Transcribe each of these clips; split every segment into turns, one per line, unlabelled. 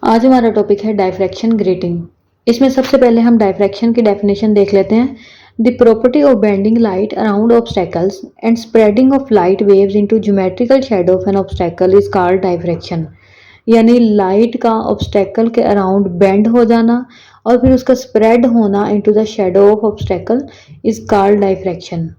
आज हमारा टॉपिक है डायफ्रैक्शन ग्रेटिंग। इसमें सबसे पहले हम डायफ्रैक्शन की डेफिनेशन देख लेते हैं। The property of bending light around obstacles and spreading of light waves into geometrical shadow of an obstacle is called diffraction. यानी लाइट का ऑब्स्टेकल के अराउंड बेंड हो जाना और फिर उसका स्प्रेड होना into the shadow of obstacle is called diffraction.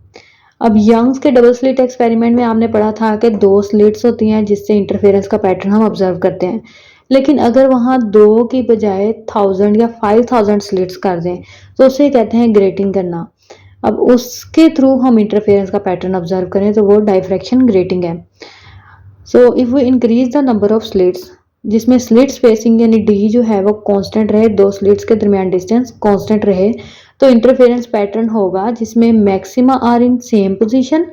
अब यंग्स के डबल स्लिट एक्सपेरिमेंट में आपने पढ़ा था कि दो स्लिट्स होती हैं जिससे इंटरफेरेंस का पैटर्न हम ऑब्जर्व करते हैं। लेकिन अगर वहां दो की बजाय 1000 या 5000 स्लिट्स कर दें तो उसे कहते हैं ग्रेटिंग करना। अब उसके थ्रू हम इंटरफेरेंस का पैटर्न ऑब्जर्व करें तो वो डायफ्रैक्शन ग्रेटिंग है। So if we increase the number of slits, जिसमें स्लिट स्पेसिंग यानी डी जो है वो कांस्टेंट रहे, दो स्लिट्स के दरमियान डिस्टेंस कांस्टेंट रहे, तो इंटरफेरेंस पैटर्न होगा जिसमें maxima are in same position.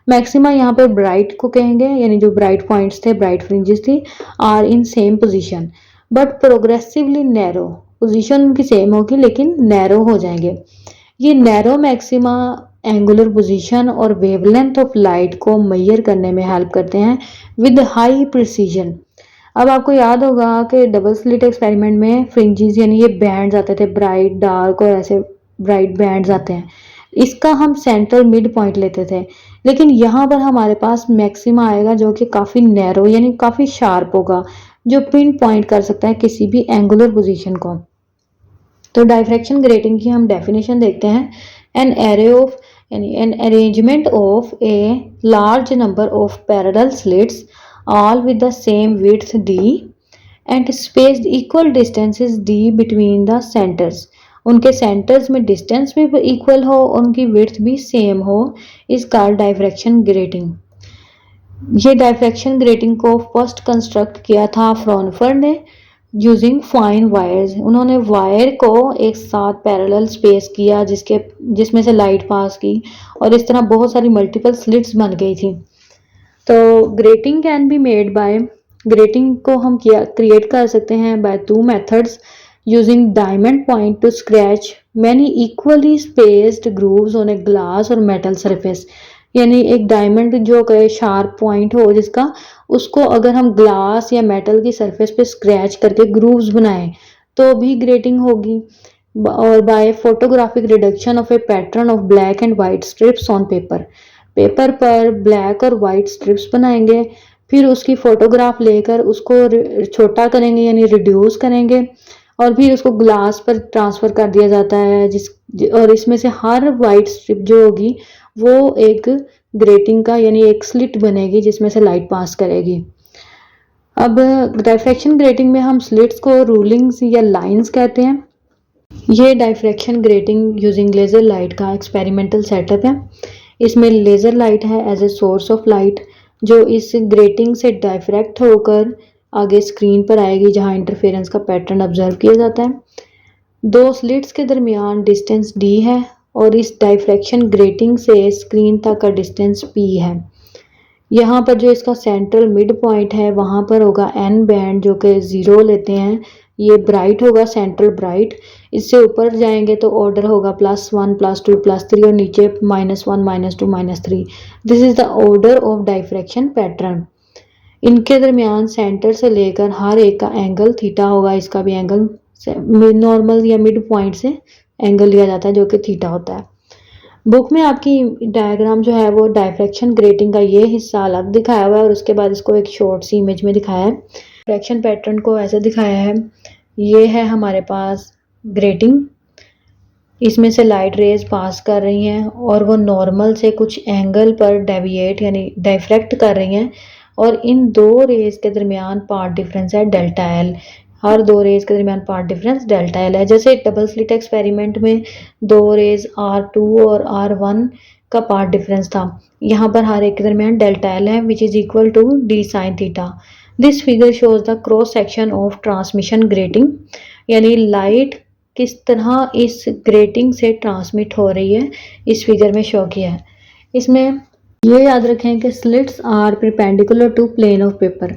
Maxima यहाँ पे ब्राइट को कहेंगे, यानी जो ब्राइट पॉइंट्स थे, ब्राइट फ्रिंजेस थी, are in same position but progressively narrow. Position उनकी सेम होगी लेकिन नैरो हो जाएंगे। ये नैरो मैक्सिमा एंगुलर पोजीशन और वेवलेंथ ऑफ लाइट को मेजर करने में हेल्प करते हैं विद हाई प्रिसीजन। अब आपको याद होगा कि डबल स्लिट एक्सपेरिमेंट में फ्रिंजेस यानी ये बैंड्स आते थे, ब्राइट डार्क और ऐसे ब्राइट बैंड्स आते हैं, इसका हम सेंट्रल मिड पॉइंट लेते थे। लेकिन यहाँ पर हमारे पास मैक्सिमा आएगा जो कि काफ़ी नैरो यानी काफ़ी शार्प होगा, जो पिन पॉइंट कर सकता है किसी भी एंगुलर पोजीशन को। तो डायफ्रैक्शन ग्रेटिंग की हम डेफिनेशन देखते हैं। एन एरे ऑफ यानी an arrangement of a large number of parallel slits all with the same width d and spaced equal distances d between the centers। उनके centres में distance भी equal हो, उनकी विड्थ भी same हो, इस called diffraction grating. ये diffraction grating को फर्स्ट कंस्ट्रक्ट किया था फ्रॉनफर ने यूजिंग फाइन वायर्स। उन्होंने वायर को एक साथ पैरेलल स्पेस किया जिसमें से लाइट पास की और इस तरह बहुत सारी मल्टीपल स्लिट्स बन गई थी। तो grating can be made by, grating को हम क्रिएट कर सकते हैं by two methods using diamond point to scratch many equally spaced grooves on a glass और मेटल सरफेस। यानी एक डायमंड जो कि शार्प पॉइंट हो जिसका, उसको अगर हम ग्लास या मेटल की सरफेस पे स्क्रैच करके ग्रूव्स बनाएं तो भी ग्रेटिंग होगी। और by photographic reduction of a pattern of black and white strips on paper, paper पर ब्लैक और वाइट स्ट्रिप्स बनाएंगे, फिर उसकी फोटोग्राफ लेकर उसको छोटा करेंगे यानी रिड्यूस करेंगे और फिर उसको ग्लास पर ट्रांसफर कर दिया जाता है और इसमें से हर वाइट स्ट्रिप जो होगी वो एक ग्रेटिंग का यानी एक स्लिट बनेगी जिसमें से लाइट पास करेगी। अब डायफ्रैक्शन ग्रेटिंग में हम स्लिट्स को रूलिंग्स या लाइंस कहते हैं। ये diffraction grating using laser light का एक्सपेरिमेंटल सेटअप है। इसमें लेज़र लाइट है as a source of light जो इस ग्रेटिंग से डायफ्रैक्ट होकर आगे स्क्रीन पर आएगी जहां इंटरफेरेंस का पैटर्न ऑब्जर्व किया जाता है। दो स्लिट्स के दरमियान डिस्टेंस d है और इस डायफ्रैक्शन ग्रेटिंग से स्क्रीन तक का डिस्टेंस p है। यहाँ पर जो इसका सेंट्रल मिड पॉइंट है वहाँ पर होगा n बैंड जो कि 0 लेते हैं, ये ब्राइट होगा, सेंट्रल ब्राइट। इससे ऊपर जाएंगे तो ऑर्डर होगा +1 +2 +3 और नीचे -1 -2 -3। This is the order of diffraction pattern. इनके दरमियान सेंटर से लेकर हर एक का एंगल थीटा होगा, इसका भी एंगल नॉर्मल या मिड पॉइंट से एंगल लिया जाता है जो कि थीटा होता है। बुक में आपकी डायग्राम जो है वो डायफ्रैक्शन ग्रेटिंग का ये हिस्सा अलग दिखाया हुआ है और उसके बाद इसको एक शॉर्ट सी इमेज में दिखाया है। डायफ्रैक्शन पैटर्न को ऐसे दिखाया है, ये है हमारे पास ग्रेटिंग, इसमें से लाइट रेज पास कर रही हैं और वो नॉर्मल से कुछ एंगल पर डेविएट यानी डायफ्रैक्ट कर रही हैं और इन दो रेज के दरमियान पार्ट डिफरेंस है डेल्टा एल। हर दो रेज के दरमियान पार्ट डिफरेंस डेल्टा एल है। जैसे डबल स्लिट एक्सपेरिमेंट में दो रेज R2 और R1 का पार्ट डिफरेंस था, यहाँ पर हर एक के दरमियान डेल्टा एल है which is equal to d sin theta. This figure shows the cross section of transmission grating, यानी लाइट किस तरह इस ग्रेटिंग से ट्रांसमिट हो रही है इस फिगर में शो किया है। इसमें ये याद रखें कि slits are perpendicular to plane of paper.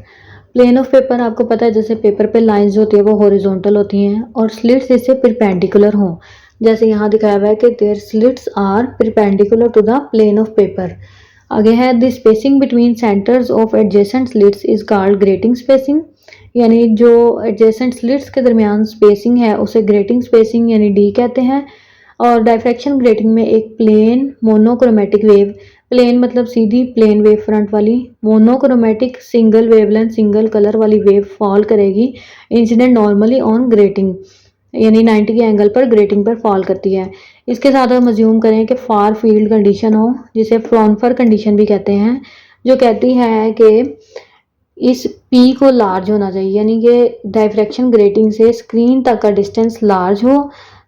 Plane of paper आपको पता है जैसे पेपर पे लाइंस होती है वो हॉरिजॉन्टल होती हैं और स्लिट्स इससे परपेंडिकुलर हों, जैसे यहाँ दिखाया हुआ है कि their slits are perpendicular to the plane of paper. आगे है the spacing between centres of adjacent slits is called grating spacing. यानी जो एडजेसेंट स्लिट्स के दरमियान स्पेसिंग है उसे ग्रेटिंग स्पेसिंग यानी डी कहते हैं। और डायफ्रैक्शन ग्रेटिंग में एक प्लेन मोनोक्रोमेटिक वेव, प्लेन मतलब सीधी प्लेन वेव फ्रंट वाली, monochromatic single wavelength single colour वाली वेव फॉल करेगी इंसिडेंट नॉर्मली ऑन ग्रेटिंग, यानी 90 के एंगल पर ग्रेटिंग पर फॉल करती है। इसके साथ हम अज्यूम करें कि फार फील्ड कंडीशन हो, जिसे फ्रॉन्फर कंडीशन भी कहते हैं, जो कहती है कि इस पी को लार्ज होना चाहिए, यानी कि डायफ्रैक्शन ग्रेटिंग से स्क्रीन तक का डिस्टेंस लार्ज हो।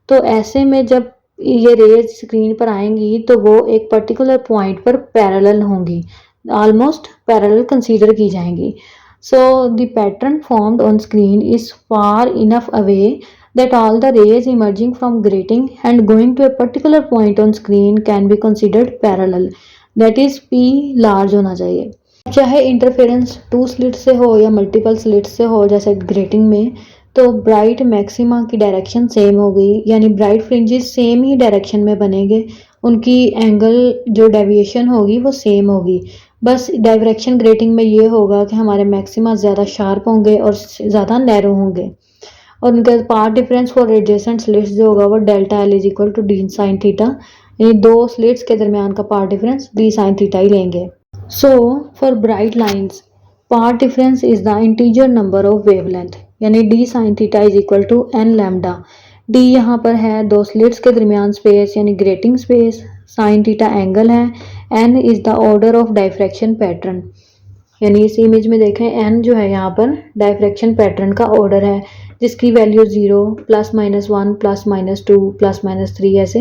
तो ऐसे में जब ये रेज स्क्रीन पर आएंगी तो वो एक पर्टिकुलर पॉइंट पर पैरेलल होंगी, ऑलमोस्ट पैरेलल कंसीडर की जाएंगी। So the pattern formed on screen is far enough away that all the rays emerging from grating and going to a particular point on screen can be considered parallel, that is p large होना चाहिए। चाहे interference 2 slit से हो या multiple slit से हो जैसे grating में, तो ब्राइट मैक्सिमा की डायरेक्शन सेम होगी, यानी ब्राइट फ्रिंजेस सेम ही डायरेक्शन में बनेंगे, उनकी एंगल जो डेविएशन होगी वो सेम होगी। बस डायरेक्शन ग्रेटिंग में ये होगा कि हमारे मैक्सिमा ज़्यादा शार्प होंगे और ज़्यादा नैरो होंगे, और उनका path difference for adjacent slits जो होगा वो delta L is equal to D sine theta, यानी दो स्लिट्स के दरमियान का path difference D sine theta ही लेंगे। So for bright lines path difference is the integer number of wavelength, यानी D sine theta is equal to N lambda. D यहाँ पर है दो स्लिट्स के दरमियान स्पेस यानी grating space, sine theta angle है, N is the order of diffraction pattern, यानी इस इमेज में देखें एन जो है यहाँ पर डायफ्रैक्शन पैटर्न का ऑर्डर है, जिसकी वैल्यू 0 +-1 +-2 +-3 ऐसे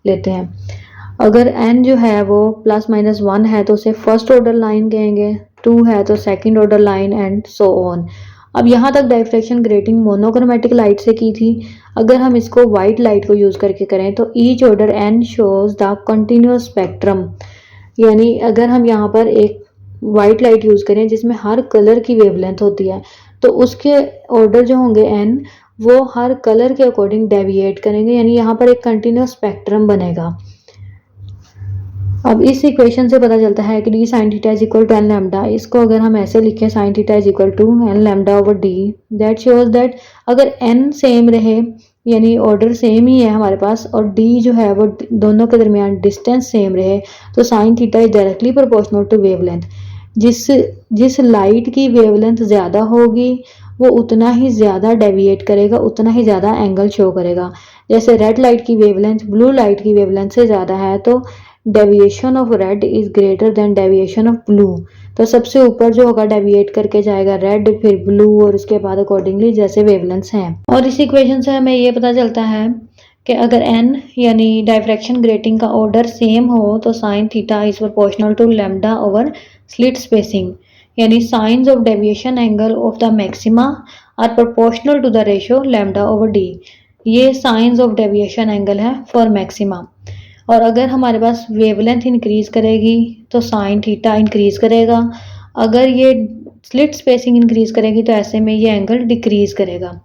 लेते हैं। अगर n जो है वो +-1 है तो उसे फर्स्ट ऑर्डर लाइन कहेंगे, 2 है तो second order line and so on. अब यहाँ तक डायफ्रैक्शन ग्रेटिंग मोनोक्रोमेटिक लाइट से की थी। अगर हम इसको वाइट लाइट को यूज़ करके करें तो each order n shows the continuous spectrum, यानी अगर हम यहाँ पर एक वाइट लाइट यूज़ करें जिसमें हर कलर की वेवलेंथ होती है, तो उसके ऑर्डर जो होंगे n वो हर कलर के अकॉर्डिंग डेविएट करेंगे, यानी यहाँ पर एक कंटिन्यूअस स्पेक्ट्रम बनेगा। अब इस इक्वेशन से पता चलता है कि d sine theta is equal to N lambda. इसको अगर हम ऐसे लिखें sine theta is equal to N lambda over d, that shows that अगर n सेम रहे यानी ऑर्डर सेम ही है हमारे पास और d जो है वो दोनों के दरमियान डिस्टेंस सेम रहे, तो sine theta is directly proportional to wavelength. जिस लाइट की वेवलेंथ ज़्यादा होगी वो उतना ही ज़्यादा डेविएट करेगा, उतना ही ज़्यादा एंगल शो करेगा। जैसे रेड लाइट की वेवलेंथ ब्लू लाइट की वेवलेंथ से ज़्यादा है तो deviation of red is greater than deviation of blue, तो सबसे ऊपर जो होगा डेविएट करके जाएगा रेड, फिर ब्लू और उसके बाद अकॉर्डिंगली जैसे वेवलेंथ्स हैं। और इस इक्वेशन से हमें ये पता चलता है कि अगर n यानी डायफ्रैक्शन ग्रेटिंग का ऑर्डर सेम हो तो sine theta is proportional to lambda over slit spacing, यानी sines of deviation angle of the maxima are proportional to the ratio lambda over D. ये साइंस ऑफ डेविएशन एंगल है for maxima. और अगर हमारे पास wavelength increase करेगी तो sine theta increase करेगा, अगर ये स्लिट स्पेसिंग इंक्रीज करेगी तो ऐसे में ये एंगल डिक्रीज करेगा।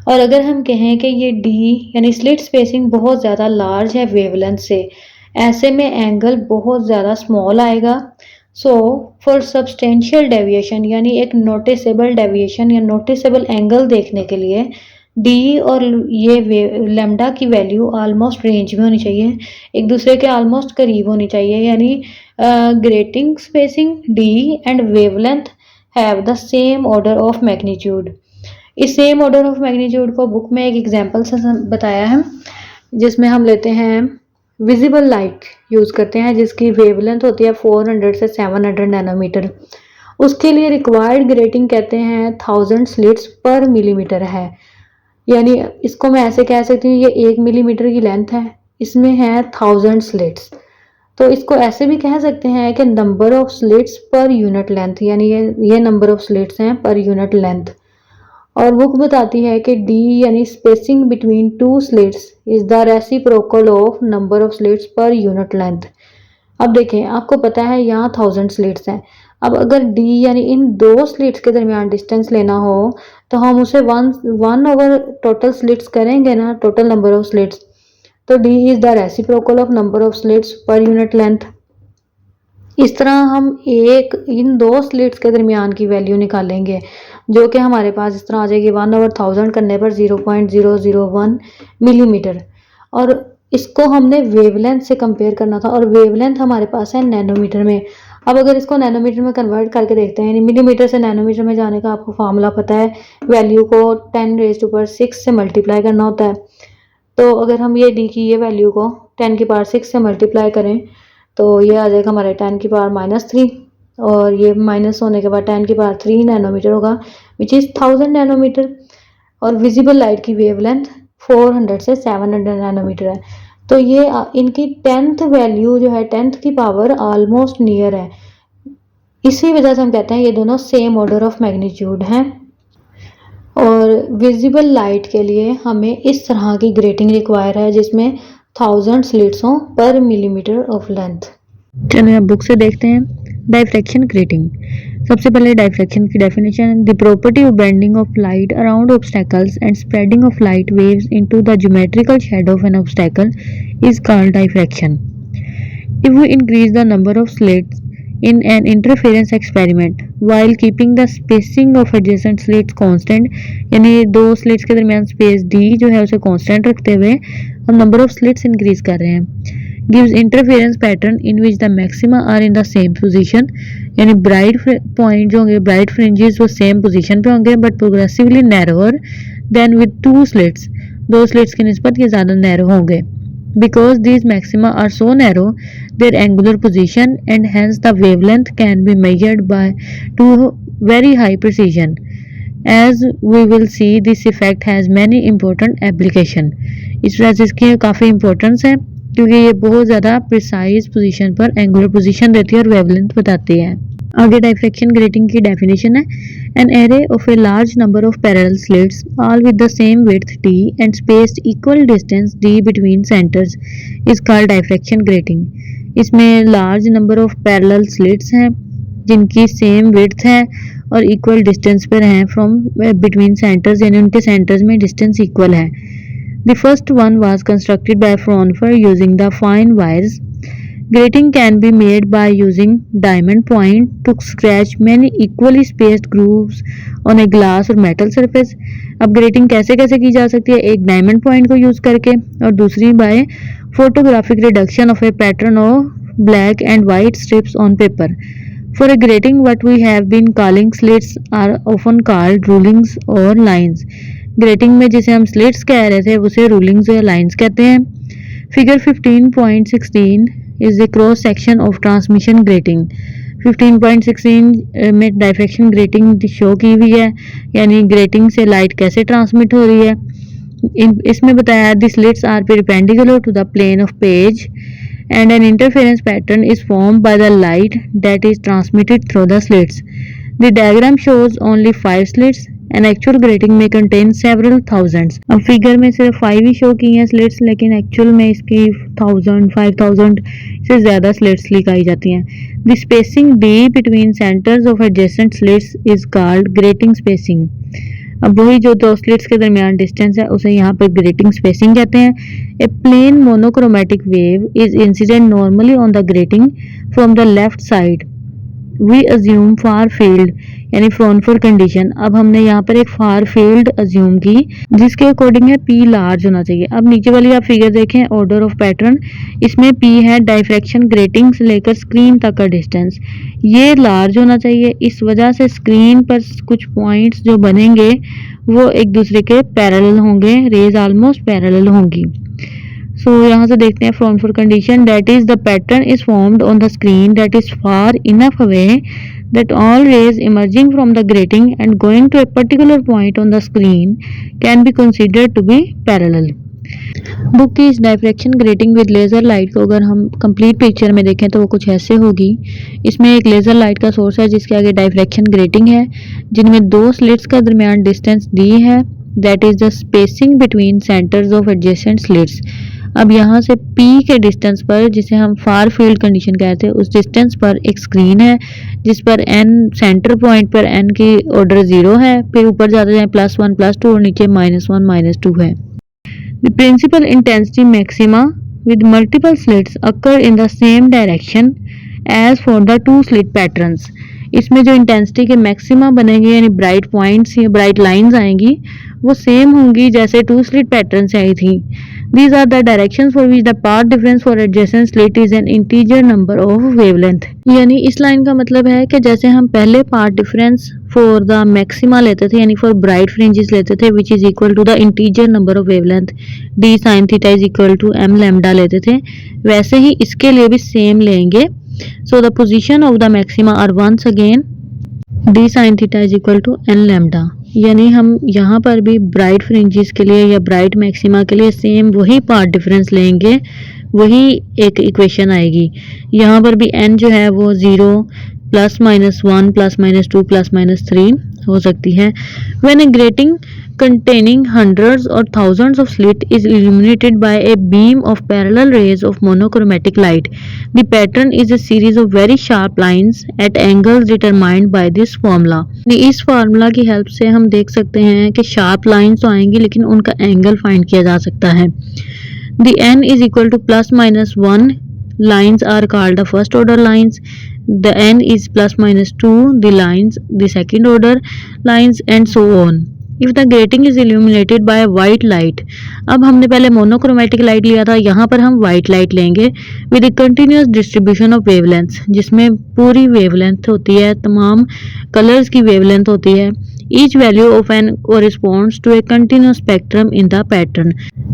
और अगर हम कहें कि ये डी यानी स्लिट स्पेसिंग बहुत ज़्यादा लार्ज है वेवलेंथ से, ऐसे में एंगल बहुत ज़्यादा स्मॉल आएगा। सो फॉर सब्सटेंशियल डेविएशन यानी एक नोटिसेबल डेविएशन या नोटिसेबल एंगल देखने के लिए डी और ये लैम्डा की वैल्यू ऑलमोस्ट रेंज में होनी चाहिए, एक दूसरे के ऑलमोस्ट करीब होनी चाहिए, यानी grating spacing D and wavelength have the same order of magnitude. इस सेम ऑर्डर ऑफ मैग्नीट्यूड को बुक में एक एग्जांपल से बताया है, जिसमें हम लेते हैं विजिबल लाइट यूज़ करते हैं जिसकी वेवलेंथ होती है 400 से 700 नैनोमीटर। उसके लिए रिक्वायर्ड ग्रेटिंग कहते हैं 1000 स्लिट्स पर मिलीमीटर है, यानी इसको मैं ऐसे कह सकती हूँ ये 1 मिलीमीटर की लेंथ है, इसमें है 1000 स्लिट्स, तो इसको ऐसे भी कह सकते हैं कि number of slits per unit length, यानी ये नंबर ऑफ स्लिट्स हैं पर यूनिट लेंथ। और बुक बताती है कि डी यानी spacing between two slits is the reciprocal of number of slits per unit length. अब देखें आपको पता है यहाँ 1000 स्लिट्स हैं, अब अगर डी यानी इन दो स्लिट्स के दरमियान डिस्टेंस लेना हो तो हम उसे वन ओवर टोटल स्लिट्स करेंगे ना, टोटल नंबर ऑफ स्लिट्स, तो D is the reciprocal of number of slits per unit length. इस तरह हम इन दो स्लिट्स के दरमियान की वैल्यू निकालेंगे, जो कि हमारे पास इस तरह आ जाएगी 1/1000 करने पर 0.001 मिलीमीटर। और इसको हमने वेवलेंथ से कंपेयर करना था और वेवलेंथ हमारे पास है नैनोमीटर में। अब अगर इसको नैनोमीटर में कन्वर्ट करके देखते हैं, यानी मिलीमीटर से नैनोमीटर में जाने का आपको फार्मूला पता है, वैल्यू को 10⁻6 से मल्टीप्लाई करना होता है। तो अगर हम ये डी की ये वैल्यू को 10⁻6 से मल्टीप्लाई करें तो ये आ जाएगा हमारे 10⁻³ और ये माइनस होने के बाद 10⁻³ नैनोमीटर होगा, विच इज़ 1000 नैनोमीटर। और विजिबल लाइट की वेवलेंथ 400 से 700 नैनोमीटर है। तो ये इनकी 10th वैल्यू जो है, 10th की पावर ऑलमोस्ट नियर है। इसी वजह से हम कहते हैं ये दोनों सेम ऑर्डर ऑफ मैग्नीट्यूड हैं। और विजिबल लाइट के लिए हमें इस तरह की ग्रेटिंग रिक्वायर है जिसमें 1000 स्लिट्स हों पर मिलीमीटर ऑफ लेंथ। चलिए अब बुक से देखते हैं डाइफ्रैक्शन ग्रेटिंग। सबसे पहले डाइफ्रैक्शन की definition, the property of bending of light around obstacles and spreading of light waves into the geometrical shadow of an obstacle is called diffraction. If we increase the number of slits in an interference experiment while keeping the spacing of adjacent slits constant, यानी दो slits के दरमियान space d जो है उसे constant रखते हुए हम नंबर ऑफ स्लिट्स इंक्रीज कर रहे हैं, gives interference pattern in which the maxima are in the same position, यानी ब्राइट पॉइंट जो होंगे, ब्राइट फ्रिंजेस वो सेम पोजीशन पे होंगे but progressively narrower than with two slits, दो स्लिट्स की निस्बत ये ज़्यादा नैरो होंगे। Because these maxima are so narrow, their angular position and hence the wavelength can be measured by to very high precision. As we will see, this effect has many important application. इस वजह से इसकी काफ़ी importance है क्योंकि ये बहुत ज़्यादा प्रिसाइज पोजीशन पर एंगुलर पोजीशन देती है और वेवलेंथ बताती है। आगे डाइफ्रैक्शन ग्रेटिंग की डेफिनेशन है, an array of a large number of parallel slits all with the same width d and spaced equal distance d between centers is called diffraction grating। इसमें large number of parallel slits हैं जिनकी same width है और equal distance पर हैं from between centers, यानी उनके centers में distance equal है। The first one was constructed by Fraunhofer using the fine wires। Grating can be made by using diamond point to scratch many equally spaced grooves on a glass or metal surface। अब grating कैसे कैसे की जा सकती है, एक diamond point को use करके और दूसरी by photographic reduction of a pattern of black and white strips on paper. For a grating, what we have been calling slits are often called rulings or lines। Grating में जिसे हम slits कह रहे थे उसे रूलिंग्स या lines कहते हैं। Figure 15.16 is the cross section of transmission grating। 15.16 में डाइफ्रैक्शन ग्रेटिंग शो की हुई है, यानी ग्रेटिंग से लाइट कैसे ट्रांसमिट हो रही है। इसमें बताया the slits are perpendicular to the plane of page and an interference pattern is formed by the light that is transmitted through the slits। The diagram shows only 5 slits। An actual grating may contain several thousands। अब figure में सिर्फ 5 ही show की हैं slits, लेकिन actual में इसकी 1000 5000 से ज़्यादा स्लिट्स लिखाई जाती हैं। The spacing d between centers of adjacent slits is called grating spacing। अब वही जो दो स्लिट्स के दरमियान डिस्टेंस है उसे यहाँ पर ग्रेटिंग स्पेसिंग कहते हैं। A plane monochromatic wave is incident normally on the grating from the left side. We assume far field, यानी फ्रॉनफर कंडीशन। अब हमने यहाँ पर एक फार फील्ड अज्यूम की जिसके अकॉर्डिंग है पी लार्ज होना चाहिए। अब नीचे वाली आप फिगर देखें, ऑर्डर ऑफ पैटर्न, इसमें पी है डाइफ्रैक्शन ग्रेटिंग से लेकर स्क्रीन तक का डिस्टेंस, ये लार्ज होना चाहिए। इस वजह से स्क्रीन पर कुछ पॉइंट्स जो बनेंगे वो एक दूसरे के पैरेलल होंगे, रेज ऑलमोस्ट पैरेलल होंगी। सो यहाँ से देखते हैं Fraunhofer condition, that is the pattern is formed on the screen that is far enough away that all rays emerging from the grating and going to a particular point on the screen can be considered to be parallel। Book की इस diffraction grating with laser light को अगर हम complete picture में देखें तो वो कुछ ऐसे होगी। इसमें एक लेज़र लाइट का सोर्स है जिसके आगे डाइफ्रैक्शन ग्रेटिंग है, जिनमें दो स्लिट्स का दरमियान डिस्टेंस दी है, that is the spacing between centres of adjacent slits. अब यहाँ से P के डिस्टेंस पर, जिसे हम फार फील्ड कंडीशन कहते हैं, उस डिस्टेंस पर एक स्क्रीन है जिस पर N सेंटर पॉइंट पर N की ऑर्डर 0 है, फिर ऊपर जाते जाए +1 +2 और नीचे -1 -2 है। The principal intensity maxima with multiple slits occur in the same direction as for the two slit patterns. इसमें जो इंटेंसिटी के मैक्सिमा बनेंगे यानी ब्राइट पॉइंट्स या ब्राइट लाइंस आएंगी वो सेम होंगी जैसे टू स्लिट पैटर्न से आई थी। These are the directions for which the path difference for adjacent slit is an integer number of wavelength। यानी इस लाइन का मतलब है कि जैसे हम पहले path difference for the maxima लेते थे यानी फॉर ब्राइट फ्रिंजेस लेते थे which is equal to the integer number of wavelength d sin theta is equal to m lambda लेते थे, वैसे ही इसके लिए भी सेम लेंगे। So the position of the maxima are once again d sin theta is equal to n lambda. यानी हम यहाँ पर भी ब्राइट फ्रिंजेस के लिए या ब्राइट मैक्सिमा के लिए सेम वही पार्ट डिफरेंस लेंगे, वही एक इक्वेशन आएगी। यहाँ पर भी n जो है वो 0 plus minus 1 plus minus 2 plus minus 3 हो सकती है। When A grating containing hundreds or thousands of slit is illuminated by a beam of parallel rays of monochromatic light, the pattern is a series of very sharp lines at angles determined by this formula। इस formula की help से हम देख सकते हैं कि sharp lines तो आएंगी लेकिन उनका एंगल फाइंड किया जा सकता है। The n is equal to plus minus 1 lines are called the first order lines, the n is plus minus 2 the lines the second order lines and so on। If the grating is illuminated by a white light, अब हमने पहले monochromatic light लिया था, यहाँ पर हम white light लेंगे with continuous distribution of wavelength, जिसमें पूरी वेवलेंथ होती है, तमाम कलर्स की वेवलेंथ होती है। Each value of n corresponds to a continuous spectrum in the pattern,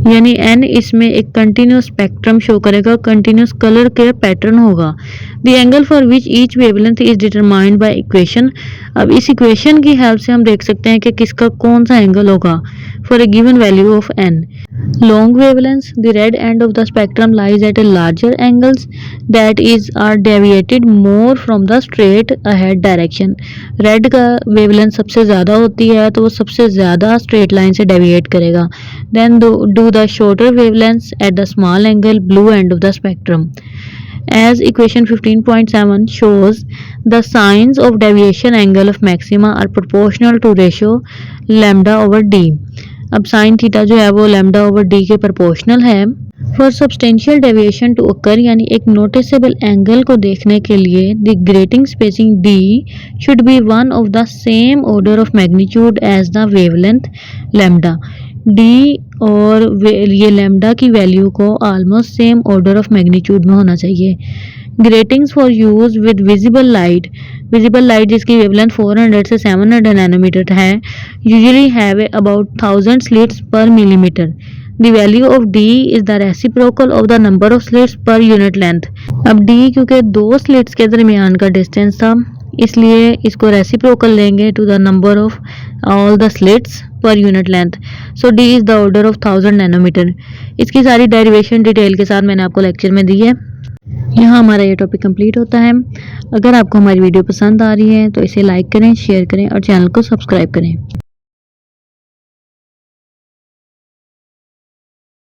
यानी एन इसमें एक कंटिन्यूस स्पेक्ट्रम शो करेगा, कंटिन्यूस कलर के पैटर्न होगा। The angle for which each wavelength is determined by equation. अब इस इक्वेशन की हेल्प से हम देख सकते हैं कि किसका कौन सा एंगल होगा for a given value of n. Long wavelength, the red end of the spectrum lies at a larger angles that is are deviated more from the straight ahead direction. Red का wavelength सबसे ज़्यादा होती है तो वो सबसे ज़्यादा straight line से डेविएट करेगा। Then do the shorter wavelengths at the small angle blue end of the spectrum. As equation 15.7 shows, the signs of deviation angle of maxima are proportional to ratio lambda over d। अब sin theta जो है वो lambda over d के proportional है। For substantial deviation to occur, यानी एक noticeable angle को देखने के लिए the grating spacing d should be one of the same order of magnitude as the wavelength lambda। d और ये लैम्डा की वैल्यू को almost same order of magnitude में होना चाहिए। Gratings for use with visible light, visible light जिसकी wavelength 400 से 700 nanometre है, usually have about 1000 slits per millimetre. The value of d is the reciprocal of the number of slits per unit length. अब d क्योंकि दो slits के दरमियान का distance था इसलिए इसको रेसिप्रोकल लेंगे to the number of all the slits per unit length. So d is the order of 1000 nanometre. इसकी सारी डेरिवेशन डिटेल के साथ मैंने आपको लेक्चर में दी है। यहाँ हमारा ये टॉपिक कंप्लीट होता है। अगर आपको हमारी वीडियो पसंद आ रही है तो इसे लाइक करें, शेयर करें और चैनल को सब्सक्राइब करें।